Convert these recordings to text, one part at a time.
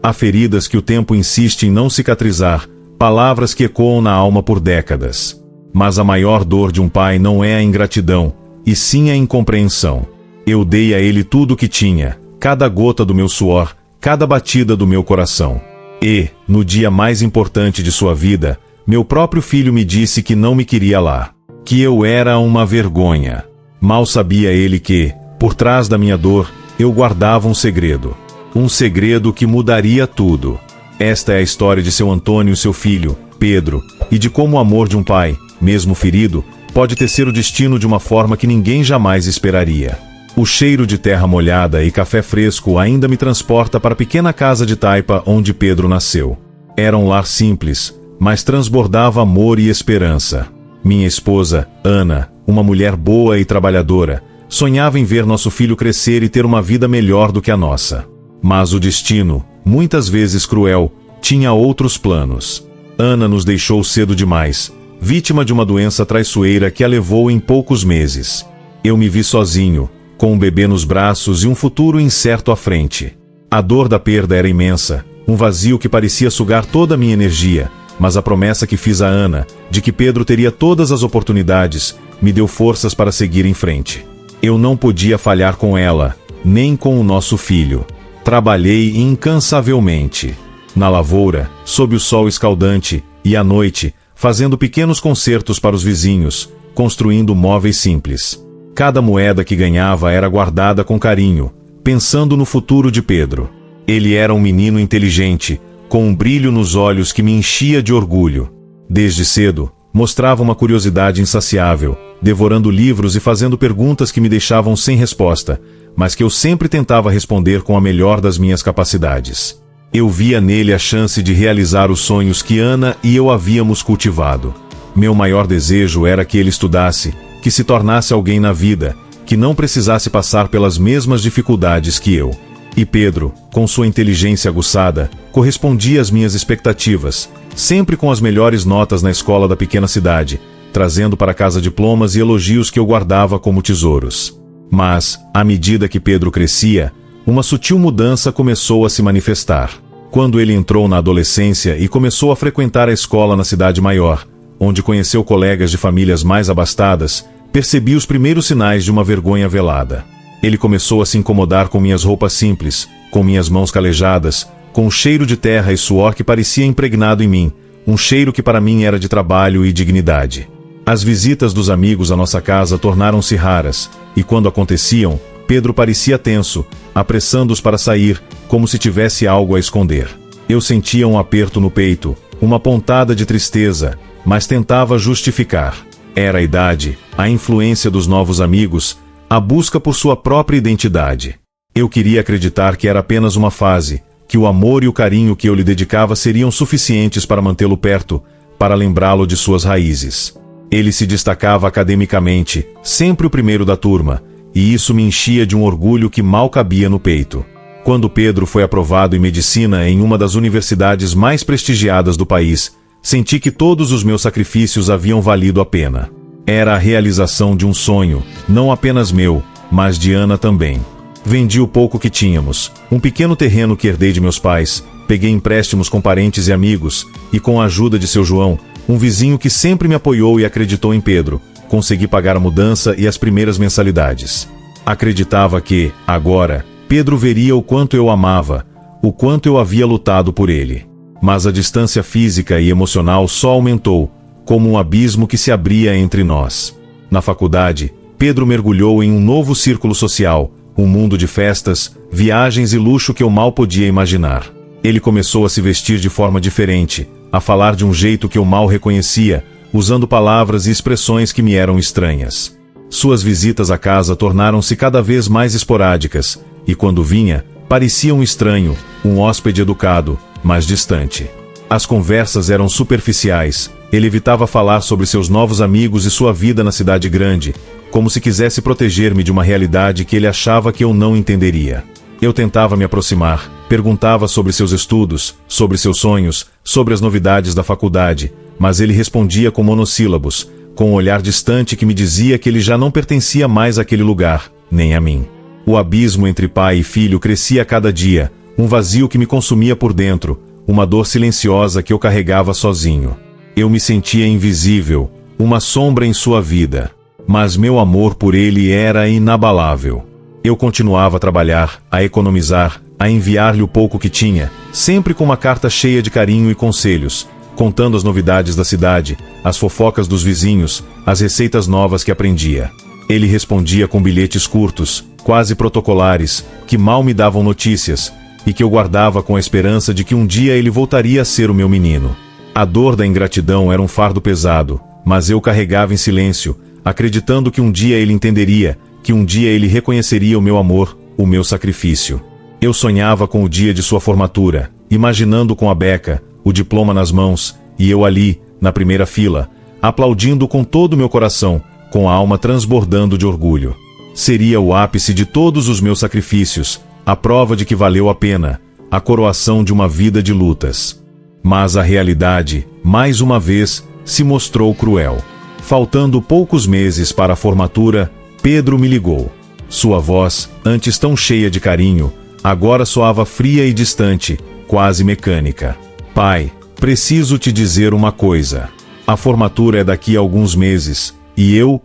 Há feridas que o tempo insiste em não cicatrizar, palavras que ecoam na alma por décadas. Mas a maior dor de um pai não é a ingratidão, e sim a incompreensão. Eu dei a ele tudo o que tinha, cada gota do meu suor, cada batida do meu coração. E, no dia mais importante de sua vida, meu próprio filho me disse que não me queria lá, que eu era uma vergonha. Mal sabia ele que, por trás da minha dor, eu guardava um segredo que mudaria tudo. Esta é a história de seu Antônio e seu filho, Pedro, e de como o amor de um pai, mesmo ferido, pode tecer o destino de uma forma que ninguém jamais esperaria. O cheiro de terra molhada e café fresco ainda me transporta para a pequena casa de taipa onde Pedro nasceu. Era um lar simples, mas transbordava amor e esperança. Minha esposa, Ana, uma mulher boa e trabalhadora, sonhava em ver nosso filho crescer e ter uma vida melhor do que a nossa. Mas o destino, muitas vezes cruel, tinha outros planos. Ana nos deixou cedo demais, vítima de uma doença traiçoeira que a levou em poucos meses. Eu me vi sozinho, com um bebê nos braços e um futuro incerto à frente. A dor da perda era imensa, um vazio que parecia sugar toda a minha energia, mas a promessa que fiz a Ana, de que Pedro teria todas as oportunidades, me deu forças para seguir em frente. Eu não podia falhar com ela, nem com o nosso filho. Trabalhei incansavelmente. Na lavoura, sob o sol escaldante, e à noite, fazendo pequenos concertos para os vizinhos, construindo móveis simples. Cada moeda que ganhava era guardada com carinho, pensando no futuro de Pedro. Ele era um menino inteligente, com um brilho nos olhos que me enchia de orgulho. Desde cedo, mostrava uma curiosidade insaciável, devorando livros e fazendo perguntas que me deixavam sem resposta, mas que eu sempre tentava responder com a melhor das minhas capacidades. Eu via nele a chance de realizar os sonhos que Ana e eu havíamos cultivado. Meu maior desejo era que ele estudasse, que se tornasse alguém na vida, que não precisasse passar pelas mesmas dificuldades que eu. E Pedro, com sua inteligência aguçada, correspondia às minhas expectativas, sempre com as melhores notas na escola da pequena cidade, trazendo para casa diplomas e elogios que eu guardava como tesouros. Mas, à medida que Pedro crescia, uma sutil mudança começou a se manifestar. Quando ele entrou na adolescência e começou a frequentar a escola na cidade maior, onde conheceu colegas de famílias mais abastadas, percebi os primeiros sinais de uma vergonha velada. Ele começou a se incomodar com minhas roupas simples, com minhas mãos calejadas, com o cheiro de terra e suor que parecia impregnado em mim, um cheiro que para mim era de trabalho e dignidade. As visitas dos amigos à nossa casa tornaram-se raras, e quando aconteciam, Pedro parecia tenso, apressando-os para sair, como se tivesse algo a esconder. Eu sentia um aperto no peito, uma pontada de tristeza, mas tentava justificar. Era a idade, a influência dos novos amigos, a busca por sua própria identidade. Eu queria acreditar que era apenas uma fase, que o amor e o carinho que eu lhe dedicava seriam suficientes para mantê-lo perto, para lembrá-lo de suas raízes. Ele se destacava academicamente, sempre o primeiro da turma, e isso me enchia de um orgulho que mal cabia no peito. Quando Pedro foi aprovado em medicina em uma das universidades mais prestigiadas do país, senti que todos os meus sacrifícios haviam valido a pena. Era a realização de um sonho, não apenas meu, mas de Ana também. Vendi o pouco que tínhamos, um pequeno terreno que herdei de meus pais, peguei empréstimos com parentes e amigos, e com a ajuda de seu João, um vizinho que sempre me apoiou e acreditou em Pedro, consegui pagar a mudança e as primeiras mensalidades. Acreditava que, agora, Pedro veria o quanto eu amava, o quanto eu havia lutado por ele. Mas a distância física e emocional só aumentou, como um abismo que se abria entre nós. Na faculdade, Pedro mergulhou em um novo círculo social, um mundo de festas, viagens e luxo que eu mal podia imaginar. Ele começou a se vestir de forma diferente, a falar de um jeito que eu mal reconhecia, usando palavras e expressões que me eram estranhas. Suas visitas à casa tornaram-se cada vez mais esporádicas, e quando vinha, parecia um estranho, um hóspede educado, mas distante. As conversas eram superficiais, ele evitava falar sobre seus novos amigos e sua vida na cidade grande, como se quisesse proteger-me de uma realidade que ele achava que eu não entenderia. Eu tentava me aproximar, perguntava sobre seus estudos, sobre seus sonhos, sobre as novidades da faculdade, mas ele respondia com monossílabos, com um olhar distante que me dizia que ele já não pertencia mais àquele lugar, nem a mim. O abismo entre pai e filho crescia a cada dia, um vazio que me consumia por dentro, uma dor silenciosa que eu carregava sozinho. Eu me sentia invisível, uma sombra em sua vida, mas meu amor por ele era inabalável. Eu continuava a trabalhar, a economizar, a enviar-lhe o pouco que tinha, sempre com uma carta cheia de carinho e conselhos, contando as novidades da cidade, as fofocas dos vizinhos, as receitas novas que aprendia. Ele respondia com bilhetes curtos, quase protocolares, que mal me davam notícias, e que eu guardava com a esperança de que um dia ele voltaria a ser o meu menino. A dor da ingratidão era um fardo pesado, mas eu carregava em silêncio, acreditando que um dia ele entenderia, que um dia ele reconheceria o meu amor, o meu sacrifício. Eu sonhava com o dia de sua formatura, imaginando com a beca, o diploma nas mãos, e eu ali, na primeira fila, aplaudindo com todo o meu coração, com a alma transbordando de orgulho. Seria o ápice de todos os meus sacrifícios, a prova de que valeu a pena, a coroação de uma vida de lutas. Mas a realidade, mais uma vez, se mostrou cruel. Faltando poucos meses para a formatura, Pedro me ligou. Sua voz, antes tão cheia de carinho, agora soava fria e distante, quase mecânica. Pai, preciso te dizer uma coisa. A formatura é daqui a alguns meses, e eu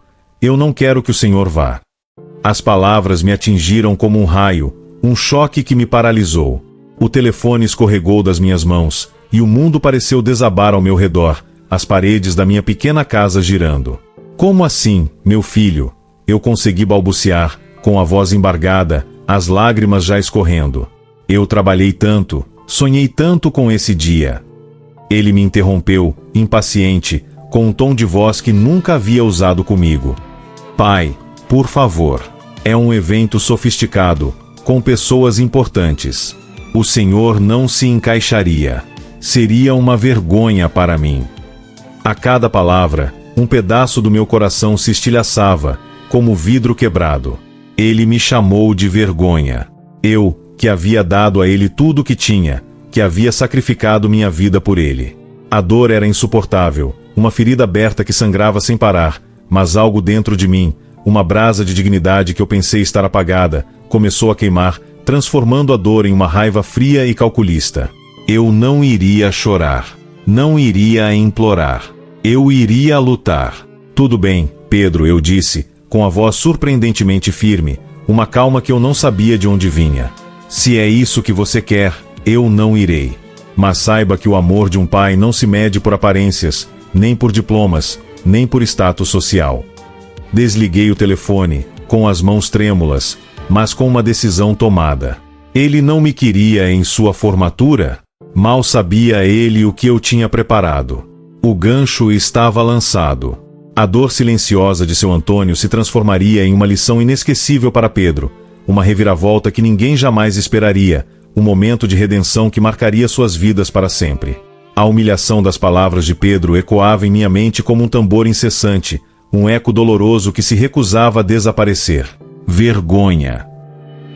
não quero que o senhor vá. As palavras me atingiram como um raio, um choque que me paralisou. O telefone escorregou das minhas mãos, e o mundo pareceu desabar ao meu redor, as paredes da minha pequena casa girando. Como assim, meu filho? Eu consegui balbuciar, com a voz embargada, as lágrimas já escorrendo. Eu trabalhei tanto, sonhei tanto com esse dia. Ele me interrompeu, impaciente, com um tom de voz que nunca havia usado comigo. Pai, por favor. É um evento sofisticado, com pessoas importantes. O senhor não se encaixaria. Seria uma vergonha para mim. A cada palavra, um pedaço do meu coração se estilhaçava, como vidro quebrado. Ele me chamou de vergonha. Eu, que havia dado a ele tudo o que tinha, que havia sacrificado minha vida por ele. A dor era insuportável, uma ferida aberta que sangrava sem parar, mas algo dentro de mim, uma brasa de dignidade que eu pensei estar apagada, começou a queimar, transformando a dor em uma raiva fria e calculista. Eu não iria chorar. Não iria implorar. Eu iria lutar. Tudo bem, Pedro, eu disse, com a voz surpreendentemente firme, uma calma que eu não sabia de onde vinha. Se é isso que você quer, eu não irei. Mas saiba que o amor de um pai não se mede por aparências, nem por diplomas, nem por status social. Desliguei o telefone, com as mãos trêmulas, mas com uma decisão tomada. Ele não me queria em sua formatura? Mal sabia ele o que eu tinha preparado. O gancho estava lançado. A dor silenciosa de seu Antônio se transformaria em uma lição inesquecível para Pedro, uma reviravolta que ninguém jamais esperaria, um momento de redenção que marcaria suas vidas para sempre. A humilhação das palavras de Pedro ecoava em minha mente como um tambor incessante, um eco doloroso que se recusava a desaparecer. Vergonha.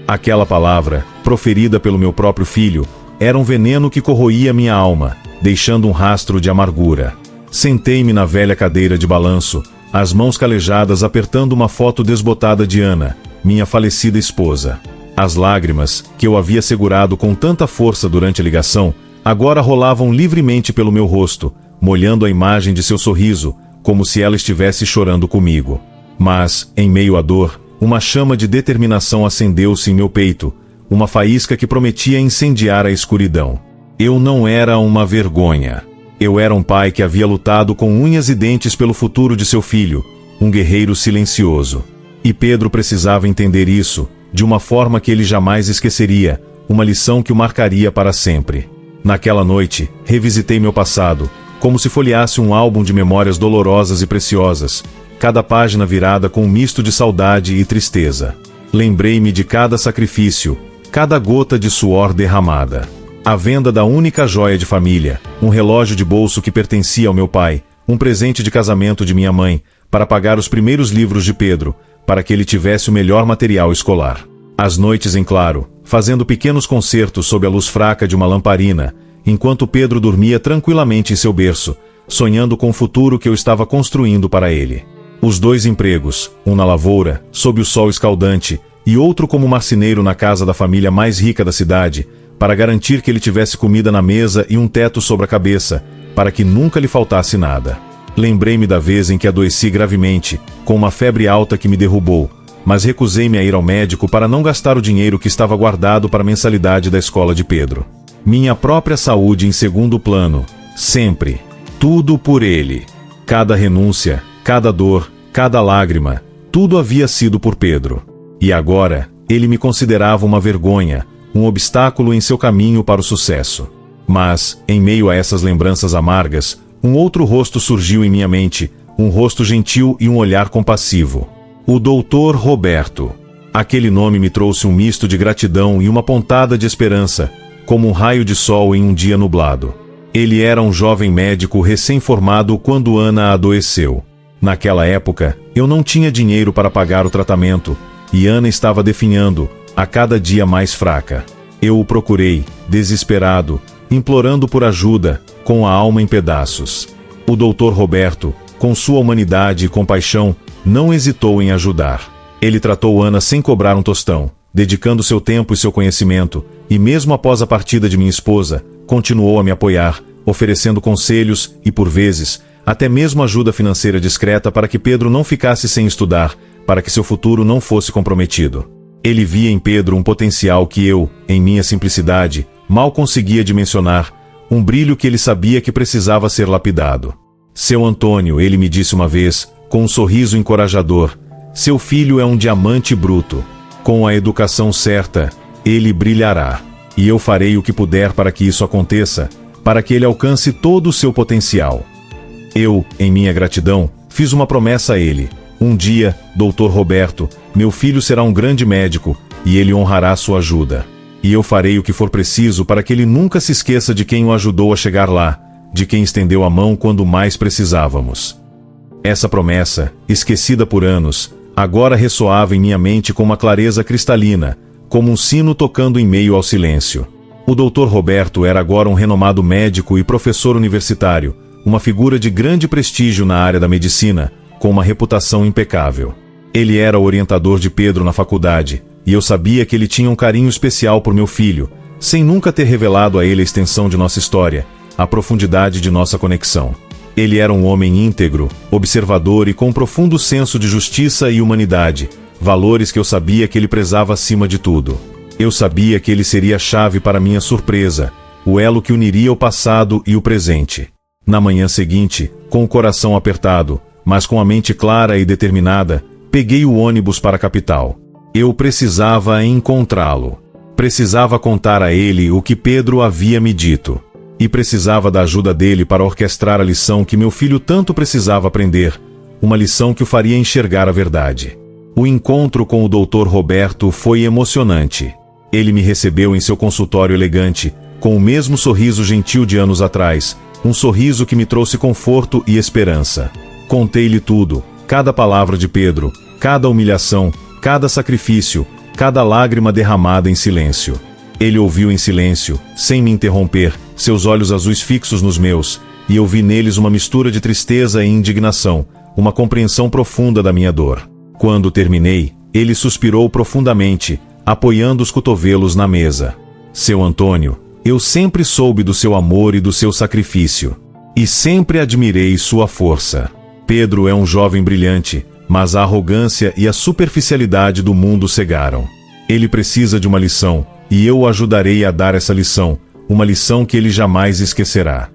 Aquela palavra, proferida pelo meu próprio filho, era um veneno que corroía minha alma, deixando um rastro de amargura. Sentei-me na velha cadeira de balanço, as mãos calejadas apertando uma foto desbotada de Ana, minha falecida esposa. As lágrimas, que eu havia segurado com tanta força durante a ligação, agora rolavam livremente pelo meu rosto, molhando a imagem de seu sorriso, como se ela estivesse chorando comigo. Mas, em meio à dor, uma chama de determinação acendeu-se em meu peito, uma faísca que prometia incendiar a escuridão. Eu não era uma vergonha. Eu era um pai que havia lutado com unhas e dentes pelo futuro de seu filho, um guerreiro silencioso. E Pedro precisava entender isso, de uma forma que ele jamais esqueceria, uma lição que o marcaria para sempre. Naquela noite, revisitei meu passado, como se folheasse um álbum de memórias dolorosas e preciosas, cada página virada com um misto de saudade e tristeza. Lembrei-me de cada sacrifício, cada gota de suor derramada. A venda da única joia de família, um relógio de bolso que pertencia ao meu pai, um presente de casamento de minha mãe, para pagar os primeiros livros de Pedro, para que ele tivesse o melhor material escolar. As noites em claro, fazendo pequenos concertos sob a luz fraca de uma lamparina, enquanto Pedro dormia tranquilamente em seu berço, sonhando com o futuro que eu estava construindo para ele. Os 2 empregos, um na lavoura, sob o sol escaldante, e outro como marceneiro na casa da família mais rica da cidade, para garantir que ele tivesse comida na mesa e um teto sobre a cabeça, para que nunca lhe faltasse nada. Lembrei-me da vez em que adoeci gravemente, com uma febre alta que me derrubou, mas recusei-me a ir ao médico para não gastar o dinheiro que estava guardado para a mensalidade da escola de Pedro. Minha própria saúde em segundo plano, sempre. Tudo por ele. Cada renúncia, cada dor, cada lágrima, tudo havia sido por Pedro. E agora, ele me considerava uma vergonha, um obstáculo em seu caminho para o sucesso. Mas, em meio a essas lembranças amargas, um outro rosto surgiu em minha mente, um rosto gentil e um olhar compassivo. O Dr. Roberto. Aquele nome me trouxe um misto de gratidão e uma pontada de esperança, como um raio de sol em um dia nublado. Ele era um jovem médico recém-formado quando Ana adoeceu. Naquela época, eu não tinha dinheiro para pagar o tratamento, e Ana estava definhando, a cada dia mais fraca. Eu o procurei, desesperado, implorando por ajuda, com a alma em pedaços. O Dr. Roberto, com sua humanidade e compaixão, não hesitou em ajudar. Ele tratou Ana sem cobrar um tostão, dedicando seu tempo e seu conhecimento, e mesmo após a partida de minha esposa, continuou a me apoiar, oferecendo conselhos e, por vezes, até mesmo ajuda financeira discreta para que Pedro não ficasse sem estudar, para que seu futuro não fosse comprometido. Ele via em Pedro um potencial que eu, em minha simplicidade, mal conseguia dimensionar, um brilho que ele sabia que precisava ser lapidado. Seu Antônio, ele me disse uma vez, com um sorriso encorajador, seu filho é um diamante bruto. Com a educação certa, ele brilhará. E eu farei o que puder para que isso aconteça, para que ele alcance todo o seu potencial. Eu, em minha gratidão, fiz uma promessa a ele. Um dia, Dr. Roberto, meu filho será um grande médico, e ele honrará sua ajuda. E eu farei o que for preciso para que ele nunca se esqueça de quem o ajudou a chegar lá, de quem estendeu a mão quando mais precisávamos. Essa promessa, esquecida por anos, agora ressoava em minha mente com uma clareza cristalina, como um sino tocando em meio ao silêncio. O Dr. Roberto era agora um renomado médico e professor universitário, uma figura de grande prestígio na área da medicina, com uma reputação impecável. Ele era o orientador de Pedro na faculdade, e eu sabia que ele tinha um carinho especial por meu filho, sem nunca ter revelado a ele a extensão de nossa história, a profundidade de nossa conexão. Ele era um homem íntegro, observador e com um profundo senso de justiça e humanidade, valores que eu sabia que ele prezava acima de tudo. Eu sabia que ele seria a chave para minha surpresa, o elo que uniria o passado e o presente. Na manhã seguinte, com o coração apertado, mas com a mente clara e determinada, peguei o ônibus para a capital. Eu precisava encontrá-lo. Precisava contar a ele o que Pedro havia me dito. E precisava da ajuda dele para orquestrar a lição que meu filho tanto precisava aprender, uma lição que o faria enxergar a verdade. O encontro com o Dr. Roberto foi emocionante. Ele me recebeu em seu consultório elegante, com o mesmo sorriso gentil de anos atrás, um sorriso que me trouxe conforto e esperança. Contei-lhe tudo, cada palavra de Pedro, cada humilhação, cada sacrifício, cada lágrima derramada em silêncio. Ele ouviu em silêncio, sem me interromper, seus olhos azuis fixos nos meus, e eu vi neles uma mistura de tristeza e indignação, uma compreensão profunda da minha dor. Quando terminei, ele suspirou profundamente, apoiando os cotovelos na mesa. Seu Antônio, eu sempre soube do seu amor e do seu sacrifício, e sempre admirei sua força. Pedro é um jovem brilhante, mas a arrogância e a superficialidade do mundo cegaram. Ele precisa de uma lição, e eu o ajudarei a dar essa lição, uma lição que ele jamais esquecerá.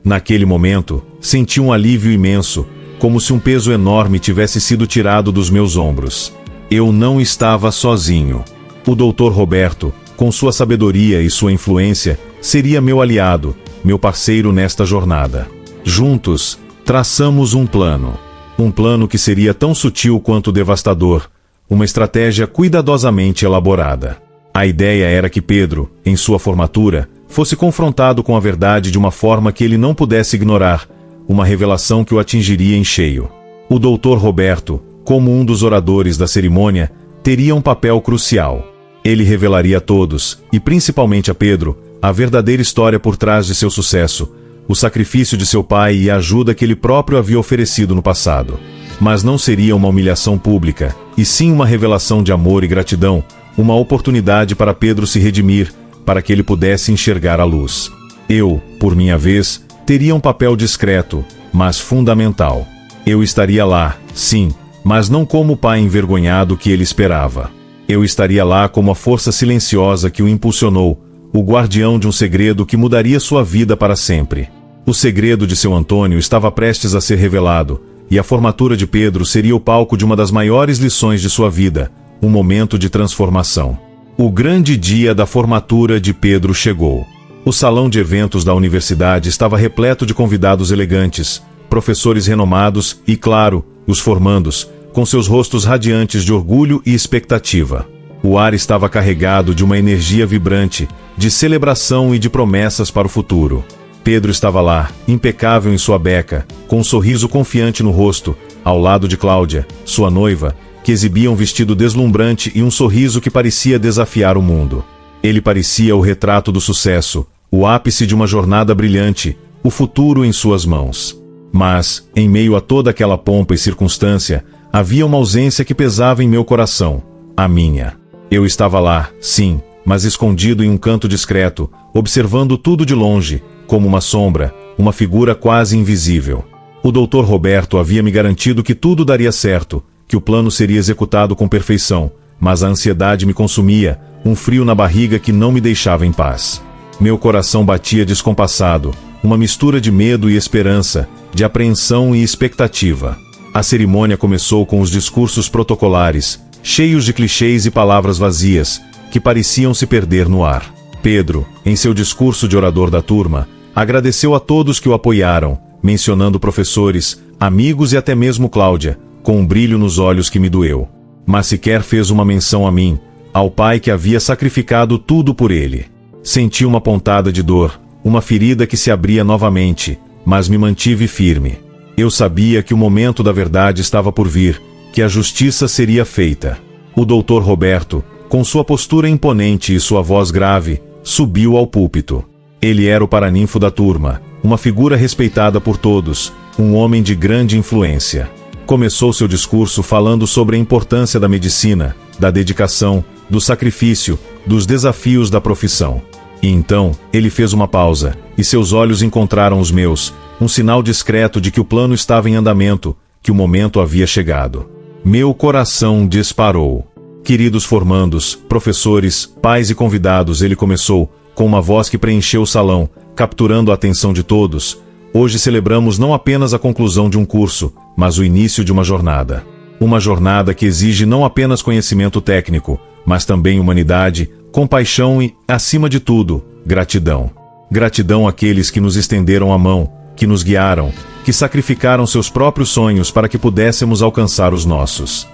Naquele momento, senti um alívio imenso, como se um peso enorme tivesse sido tirado dos meus ombros. Eu não estava sozinho. O Dr. Roberto, com sua sabedoria e sua influência, seria meu aliado, meu parceiro nesta jornada. Juntos, traçamos um plano. Um plano que seria tão sutil quanto devastador, uma estratégia cuidadosamente elaborada. A ideia era que Pedro, em sua formatura, fosse confrontado com a verdade de uma forma que ele não pudesse ignorar, uma revelação que o atingiria em cheio. O Dr. Roberto, como um dos oradores da cerimônia, teria um papel crucial. Ele revelaria a todos, e principalmente a Pedro, a verdadeira história por trás de seu sucesso, o sacrifício de seu pai e a ajuda que ele próprio havia oferecido no passado. Mas não seria uma humilhação pública, e sim uma revelação de amor e gratidão, uma oportunidade para Pedro se redimir, para que ele pudesse enxergar a luz. Eu, por minha vez, teria um papel discreto, mas fundamental. Eu estaria lá, sim, mas não como o pai envergonhado que ele esperava. Eu estaria lá como a força silenciosa que o impulsionou, o guardião de um segredo que mudaria sua vida para sempre. O segredo de seu Antônio estava prestes a ser revelado, e a formatura de Pedro seria o palco de uma das maiores lições de sua vida, um momento de transformação. O grande dia da formatura de Pedro chegou. O salão de eventos da universidade estava repleto de convidados elegantes, professores renomados e, claro, os formandos, com seus rostos radiantes de orgulho e expectativa. O ar estava carregado de uma energia vibrante, de celebração e de promessas para o futuro. Pedro estava lá, impecável em sua beca, com um sorriso confiante no rosto, ao lado de Cláudia, sua noiva, que exibia um vestido deslumbrante e um sorriso que parecia desafiar o mundo. Ele parecia o retrato do sucesso, o ápice de uma jornada brilhante, o futuro em suas mãos. Mas, em meio a toda aquela pompa e circunstância, havia uma ausência que pesava em meu coração, a minha. Eu estava lá, sim, mas escondido em um canto discreto, observando tudo de longe, como uma sombra, uma figura quase invisível. O Dr. Roberto havia me garantido que tudo daria certo, que o plano seria executado com perfeição, mas a ansiedade me consumia, um frio na barriga que não me deixava em paz. Meu coração batia descompassado, uma mistura de medo e esperança, de apreensão e expectativa. A cerimônia começou com os discursos protocolares, cheios de clichês e palavras vazias, que pareciam se perder no ar. Pedro, em seu discurso de orador da turma, agradeceu a todos que o apoiaram, mencionando professores, amigos e até mesmo Cláudia, com um brilho nos olhos que me doeu. Mas sequer fez uma menção a mim, ao pai que havia sacrificado tudo por ele. Senti uma pontada de dor, uma ferida que se abria novamente, mas me mantive firme. Eu sabia que o momento da verdade estava por vir, que a justiça seria feita. O Dr. Roberto, com sua postura imponente e sua voz grave, subiu ao púlpito. Ele era o paraninfo da turma, uma figura respeitada por todos, um homem de grande influência. Começou seu discurso falando sobre a importância da medicina, da dedicação, do sacrifício, dos desafios da profissão. E então, ele fez uma pausa, e seus olhos encontraram os meus, um sinal discreto de que o plano estava em andamento, que o momento havia chegado. Meu coração disparou. Queridos formandos, professores, pais e convidados, ele começou, com uma voz que preencheu o salão, capturando a atenção de todos. Hoje celebramos não apenas a conclusão de um curso, mas o início de uma jornada. Uma jornada que exige não apenas conhecimento técnico, mas também humanidade, compaixão e, acima de tudo, gratidão. Gratidão àqueles que nos estenderam a mão, que nos guiaram, que sacrificaram seus próprios sonhos para que pudéssemos alcançar os nossos.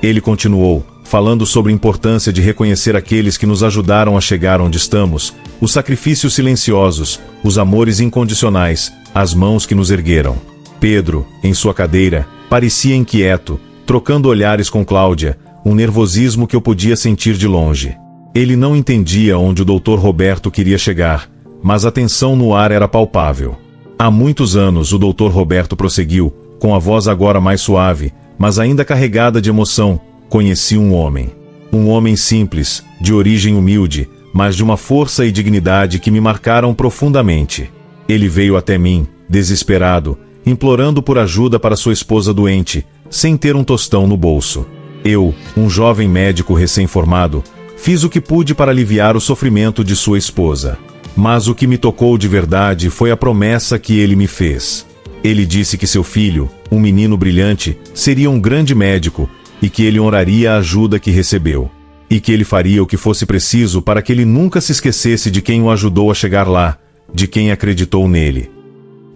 Ele continuou, falando sobre a importância de reconhecer aqueles que nos ajudaram a chegar onde estamos, os sacrifícios silenciosos, os amores incondicionais, as mãos que nos ergueram. Pedro, em sua cadeira, parecia inquieto, trocando olhares com Cláudia, um nervosismo que eu podia sentir de longe. Ele não entendia onde o Dr. Roberto queria chegar, mas a tensão no ar era palpável. Há muitos anos o Dr. Roberto prosseguiu, com a voz agora mais suave, mas ainda carregada de emoção, conheci um homem. Um homem simples, de origem humilde, mas de uma força e dignidade que me marcaram profundamente. Ele veio até mim, desesperado, implorando por ajuda para sua esposa doente, sem ter um tostão no bolso. Eu, um jovem médico recém-formado, fiz o que pude para aliviar o sofrimento de sua esposa. Mas o que me tocou de verdade foi a promessa que ele me fez. Ele disse que seu filho, um menino brilhante, seria um grande médico e que ele honraria a ajuda que recebeu. E que ele faria o que fosse preciso para que ele nunca se esquecesse de quem o ajudou a chegar lá, de quem acreditou nele.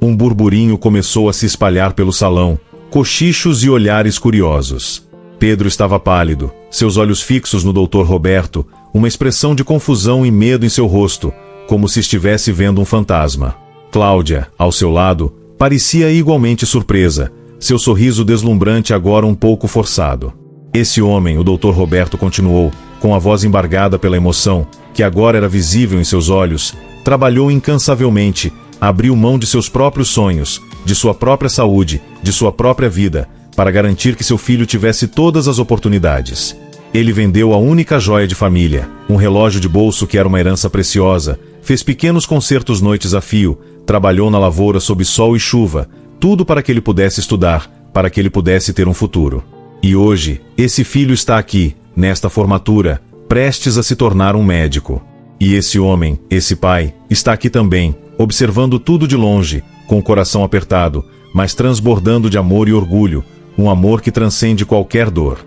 Um burburinho começou a se espalhar pelo salão, cochichos e olhares curiosos. Pedro estava pálido, seus olhos fixos no Dr. Roberto, uma expressão de confusão e medo em seu rosto, como se estivesse vendo um fantasma. Cláudia, ao seu lado, parecia igualmente surpresa, seu sorriso deslumbrante agora um pouco forçado. Esse homem, o Dr. Roberto continuou, com a voz embargada pela emoção, que agora era visível em seus olhos, trabalhou incansavelmente, abriu mão de seus próprios sonhos, de sua própria saúde, de sua própria vida, para garantir que seu filho tivesse todas as oportunidades. Ele vendeu a única joia de família, um relógio de bolso que era uma herança preciosa, fez pequenos concertos noites a fio, trabalhou na lavoura sob sol e chuva, tudo para que ele pudesse estudar, para que ele pudesse ter um futuro. E hoje, esse filho está aqui, nesta formatura, prestes a se tornar um médico. E esse homem, esse pai, está aqui também, observando tudo de longe, com o coração apertado, mas transbordando de amor e orgulho, um amor que transcende qualquer dor.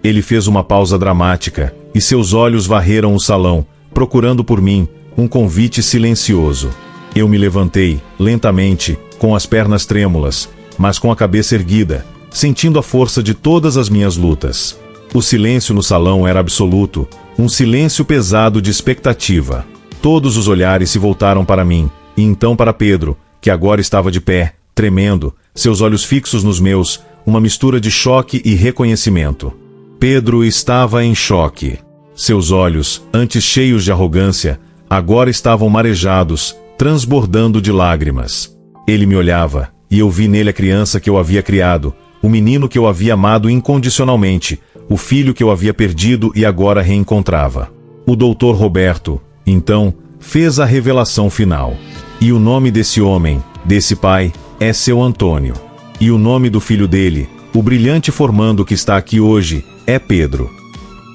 Ele fez uma pausa dramática, e seus olhos varreram o salão, procurando por mim, um convite silencioso. Eu me levantei, lentamente, com as pernas trêmulas, mas com a cabeça erguida, sentindo a força de todas as minhas lutas. O silêncio no salão era absoluto, um silêncio pesado de expectativa. Todos os olhares se voltaram para mim, e então para Pedro, que agora estava de pé, tremendo, seus olhos fixos nos meus, uma mistura de choque e reconhecimento. Pedro estava em choque. Seus olhos, antes cheios de arrogância, agora estavam marejados, transbordando de lágrimas. Ele me olhava, e eu vi nele a criança que eu havia criado, o menino que eu havia amado incondicionalmente, o filho que eu havia perdido e agora reencontrava. O doutor Roberto, então, fez a revelação final. E o nome desse homem, desse pai, é seu Antônio. E o nome do filho dele, o brilhante formando que está aqui hoje, é Pedro.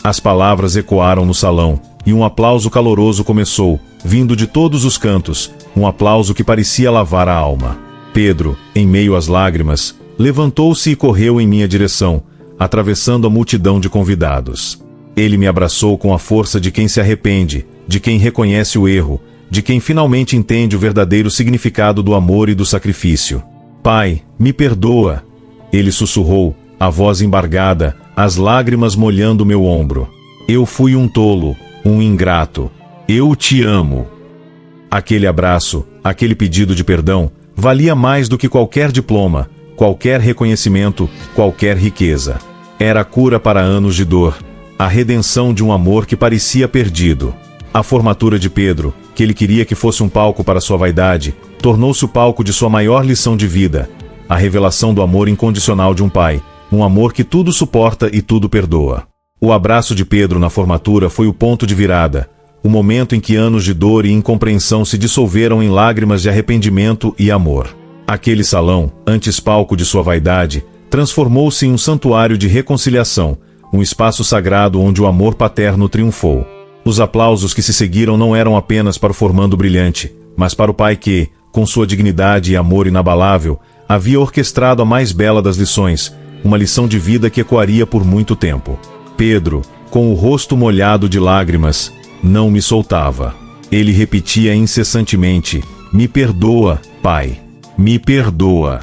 As palavras ecoaram no salão, e um aplauso caloroso começou, vindo de todos os cantos, um aplauso que parecia lavar a alma. Pedro, em meio às lágrimas, levantou-se e correu em minha direção, atravessando a multidão de convidados. Ele me abraçou com a força de quem se arrepende, de quem reconhece o erro, de quem finalmente entende o verdadeiro significado do amor e do sacrifício. Pai, me perdoa, ele sussurrou, a voz embargada, as lágrimas molhando meu ombro. Eu fui um tolo, um ingrato. Eu te amo. Aquele abraço, aquele pedido de perdão, valia mais do que qualquer diploma, qualquer reconhecimento, qualquer riqueza. Era a cura para anos de dor, a redenção de um amor que parecia perdido. A formatura de Pedro, que ele queria que fosse um palco para sua vaidade, tornou-se o palco de sua maior lição de vida, a revelação do amor incondicional de um pai, um amor que tudo suporta e tudo perdoa. O abraço de Pedro na formatura foi o ponto de virada, o momento em que anos de dor e incompreensão se dissolveram em lágrimas de arrependimento e amor. Aquele salão, antes palco de sua vaidade, transformou-se em um santuário de reconciliação, um espaço sagrado onde o amor paterno triunfou. Os aplausos que se seguiram não eram apenas para o formando brilhante, mas para o pai que, com sua dignidade e amor inabalável, havia orquestrado a mais bela das lições, uma lição de vida que ecoaria por muito tempo. Pedro, com o rosto molhado de lágrimas, não me soltava. Ele repetia incessantemente, me perdoa, pai. Me perdoa.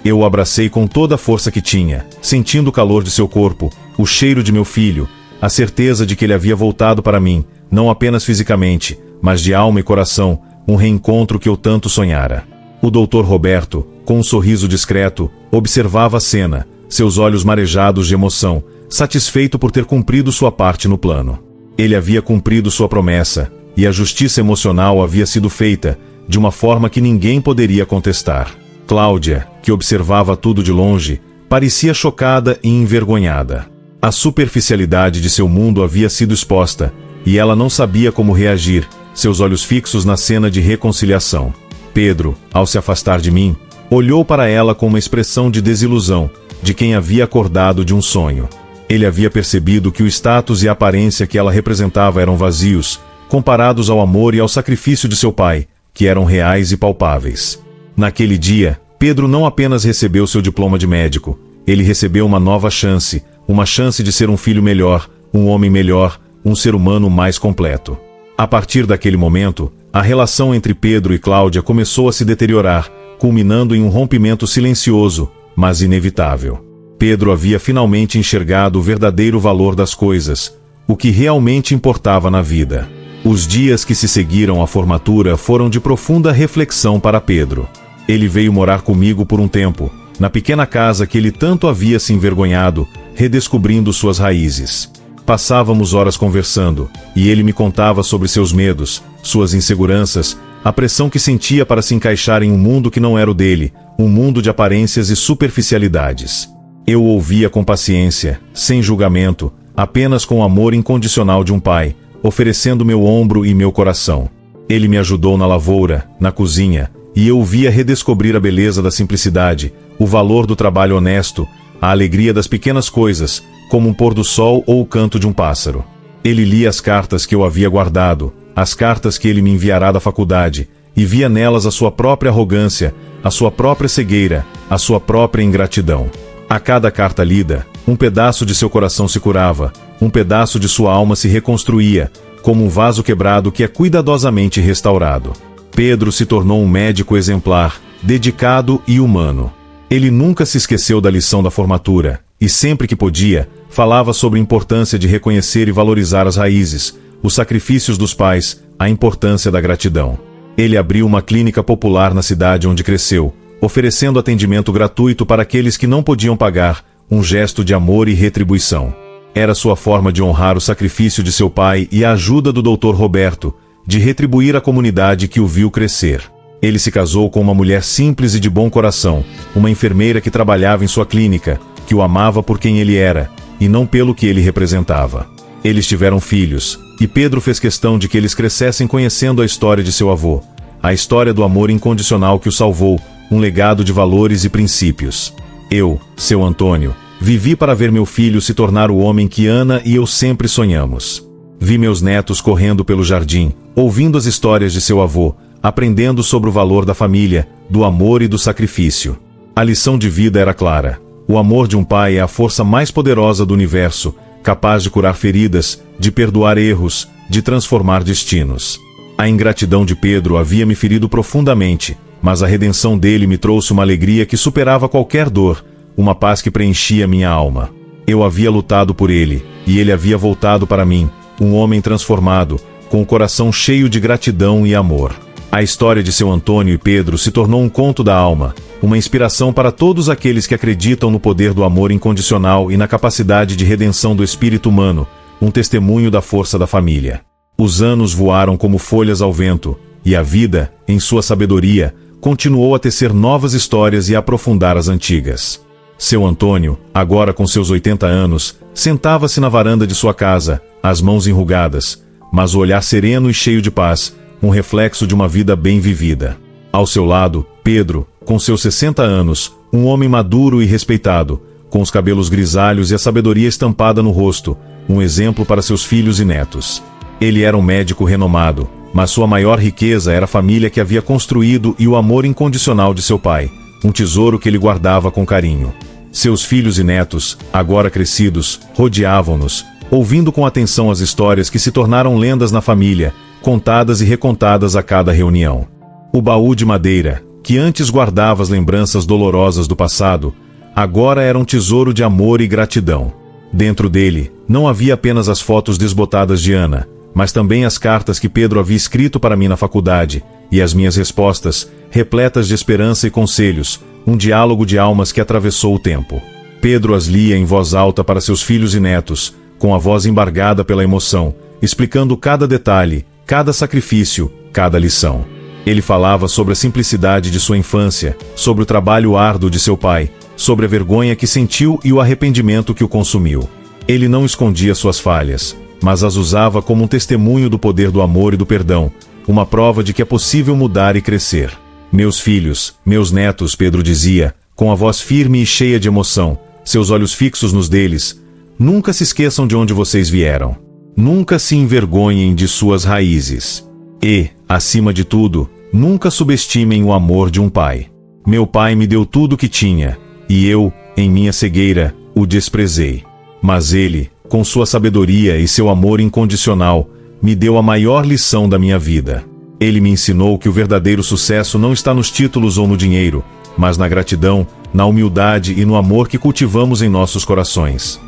Eu o abracei com toda a força que tinha, sentindo o calor de seu corpo, o cheiro de meu filho, a certeza de que ele havia voltado para mim, não apenas fisicamente, mas de alma e coração, um reencontro que eu tanto sonhara. O doutor Roberto, com um sorriso discreto, observava a cena, seus olhos marejados de emoção, satisfeito por ter cumprido sua parte no plano. Ele havia cumprido sua promessa, e a justiça emocional havia sido feita, de uma forma que ninguém poderia contestar. Cláudia, que observava tudo de longe, parecia chocada e envergonhada. A superficialidade de seu mundo havia sido exposta, e ela não sabia como reagir, seus olhos fixos na cena de reconciliação. Pedro, ao se afastar de mim, olhou para ela com uma expressão de desilusão, de quem havia acordado de um sonho. Ele havia percebido que o status e a aparência que ela representava eram vazios, comparados ao amor e ao sacrifício de seu pai, que eram reais e palpáveis. Naquele dia, Pedro não apenas recebeu seu diploma de médico, ele recebeu uma nova chance, uma chance de ser um filho melhor, um homem melhor, um ser humano mais completo. A partir daquele momento, a relação entre Pedro e Cláudia começou a se deteriorar, culminando em um rompimento silencioso, mas inevitável. Pedro havia finalmente enxergado o verdadeiro valor das coisas, o que realmente importava na vida. Os dias que se seguiram à formatura foram de profunda reflexão para Pedro. Ele veio morar comigo por um tempo, na pequena casa que ele tanto havia se envergonhado, redescobrindo suas raízes. Passávamos horas conversando, e ele me contava sobre seus medos, suas inseguranças, a pressão que sentia para se encaixar em um mundo que não era o dele, um mundo de aparências e superficialidades. Eu o ouvia com paciência, sem julgamento, apenas com o amor incondicional de um pai, oferecendo meu ombro e meu coração. Ele me ajudou na lavoura, na cozinha, e eu o via redescobrir a beleza da simplicidade, o valor do trabalho honesto, a alegria das pequenas coisas, como um pôr do sol ou o canto de um pássaro. Ele lia as cartas que eu havia guardado, as cartas que ele me enviará da faculdade, e via nelas a sua própria arrogância, a sua própria cegueira, a sua própria ingratidão. A cada carta lida, um pedaço de seu coração se curava, um pedaço de sua alma se reconstruía, como um vaso quebrado que é cuidadosamente restaurado. Pedro se tornou um médico exemplar, dedicado e humano. Ele nunca se esqueceu da lição da formatura, e sempre que podia, falava sobre a importância de reconhecer e valorizar as raízes, os sacrifícios dos pais, a importância da gratidão. Ele abriu uma clínica popular na cidade onde cresceu, oferecendo atendimento gratuito para aqueles que não podiam pagar, um gesto de amor e retribuição. Era sua forma de honrar o sacrifício de seu pai e a ajuda do Dr. Roberto, de retribuir a comunidade que o viu crescer. Ele se casou com uma mulher simples e de bom coração, uma enfermeira que trabalhava em sua clínica, que o amava por quem ele era, e não pelo que ele representava. Eles tiveram filhos, e Pedro fez questão de que eles crescessem conhecendo a história de seu avô, a história do amor incondicional que o salvou, um legado de valores e princípios. Eu, seu Antônio, vivi para ver meu filho se tornar o homem que Ana e eu sempre sonhamos. Vi meus netos correndo pelo jardim, ouvindo as histórias de seu avô, aprendendo sobre o valor da família, do amor e do sacrifício. A lição de vida era clara. O amor de um pai é a força mais poderosa do universo, capaz de curar feridas, de perdoar erros, de transformar destinos. A ingratidão de Pedro havia me ferido profundamente, mas a redenção dele me trouxe uma alegria que superava qualquer dor, uma paz que preenchia minha alma. Eu havia lutado por ele, e ele havia voltado para mim, um homem transformado, com o coração cheio de gratidão e amor. A história de seu Antônio e Pedro se tornou um conto da alma, uma inspiração para todos aqueles que acreditam no poder do amor incondicional e na capacidade de redenção do espírito humano, um testemunho da força da família. Os anos voaram como folhas ao vento, e a vida, em sua sabedoria, continuou a tecer novas histórias e a aprofundar as antigas. Seu Antônio, agora com seus 80 anos, sentava-se na varanda de sua casa, as mãos enrugadas, mas o olhar sereno e cheio de paz, um reflexo de uma vida bem vivida. Ao seu lado, Pedro, com seus 60 anos, um homem maduro e respeitado, com os cabelos grisalhos e a sabedoria estampada no rosto, um exemplo para seus filhos e netos. Ele era um médico renomado, mas sua maior riqueza era a família que havia construído e o amor incondicional de seu pai, um tesouro que ele guardava com carinho. Seus filhos e netos, agora crescidos, rodeavam-nos, ouvindo com atenção as histórias que se tornaram lendas na família, contadas e recontadas a cada reunião. O baú de madeira, que antes guardava as lembranças dolorosas do passado, agora era um tesouro de amor e gratidão. Dentro dele, não havia apenas as fotos desbotadas de Ana, mas também as cartas que Pedro havia escrito para mim na faculdade, e as minhas respostas, repletas de esperança e conselhos, um diálogo de almas que atravessou o tempo. Pedro as lia em voz alta para seus filhos e netos, com a voz embargada pela emoção, explicando cada detalhe, cada sacrifício, cada lição. Ele falava sobre a simplicidade de sua infância, sobre o trabalho árduo de seu pai, sobre a vergonha que sentiu e o arrependimento que o consumiu. Ele não escondia suas falhas, mas as usava como um testemunho do poder do amor e do perdão, uma prova de que é possível mudar e crescer. Meus filhos, meus netos, Pedro dizia, com a voz firme e cheia de emoção, seus olhos fixos nos deles, nunca se esqueçam de onde vocês vieram. Nunca se envergonhem de suas raízes. E, acima de tudo, nunca subestimem o amor de um pai. Meu pai me deu tudo o que tinha, e eu, em minha cegueira, o desprezei. Mas ele, com sua sabedoria e seu amor incondicional, me deu a maior lição da minha vida. Ele me ensinou que o verdadeiro sucesso não está nos títulos ou no dinheiro, mas na gratidão, na humildade e no amor que cultivamos em nossos corações.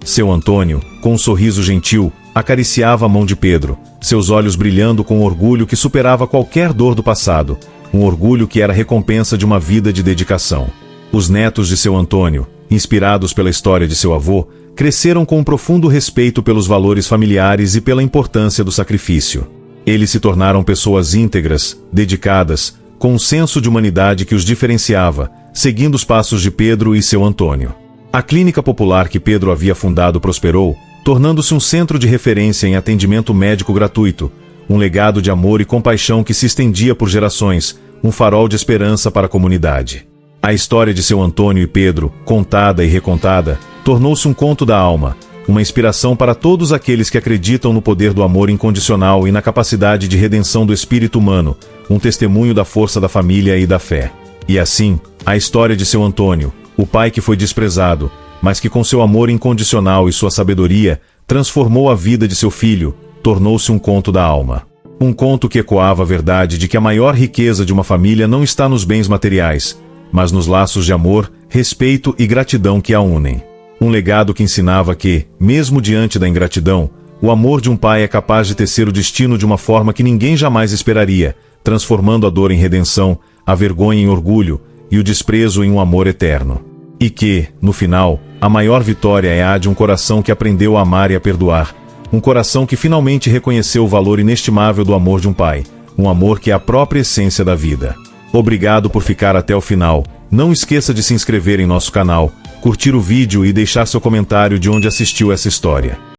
Seu Antônio, com um sorriso gentil, acariciava a mão de Pedro, seus olhos brilhando com um orgulho que superava qualquer dor do passado, um orgulho que era recompensa de uma vida de dedicação. Os netos de seu Antônio, inspirados pela história de seu avô, cresceram com um profundo respeito pelos valores familiares e pela importância do sacrifício. Eles se tornaram pessoas íntegras, dedicadas, com um senso de humanidade que os diferenciava, seguindo os passos de Pedro e seu Antônio. A clínica popular que Pedro havia fundado prosperou, tornando-se um centro de referência em atendimento médico gratuito, um legado de amor e compaixão que se estendia por gerações, um farol de esperança para a comunidade. A história de seu Antônio e Pedro, contada e recontada, tornou-se um conto da alma, uma inspiração para todos aqueles que acreditam no poder do amor incondicional e na capacidade de redenção do espírito humano, um testemunho da força da família e da fé. E assim, a história de seu Antônio, o pai que foi desprezado, mas que com seu amor incondicional e sua sabedoria, transformou a vida de seu filho, tornou-se um conto da alma. Um conto que ecoava a verdade de que a maior riqueza de uma família não está nos bens materiais, mas nos laços de amor, respeito e gratidão que a unem. Um legado que ensinava que, mesmo diante da ingratidão, o amor de um pai é capaz de tecer o destino de uma forma que ninguém jamais esperaria, transformando a dor em redenção, a vergonha em orgulho e o desprezo em um amor eterno. E que, no final, a maior vitória é a de um coração que aprendeu a amar e a perdoar, um coração que finalmente reconheceu o valor inestimável do amor de um pai, um amor que é a própria essência da vida. Obrigado por ficar até o final. Não esqueça de se inscrever em nosso canal, curtir o vídeo e deixar seu comentário de onde assistiu essa história.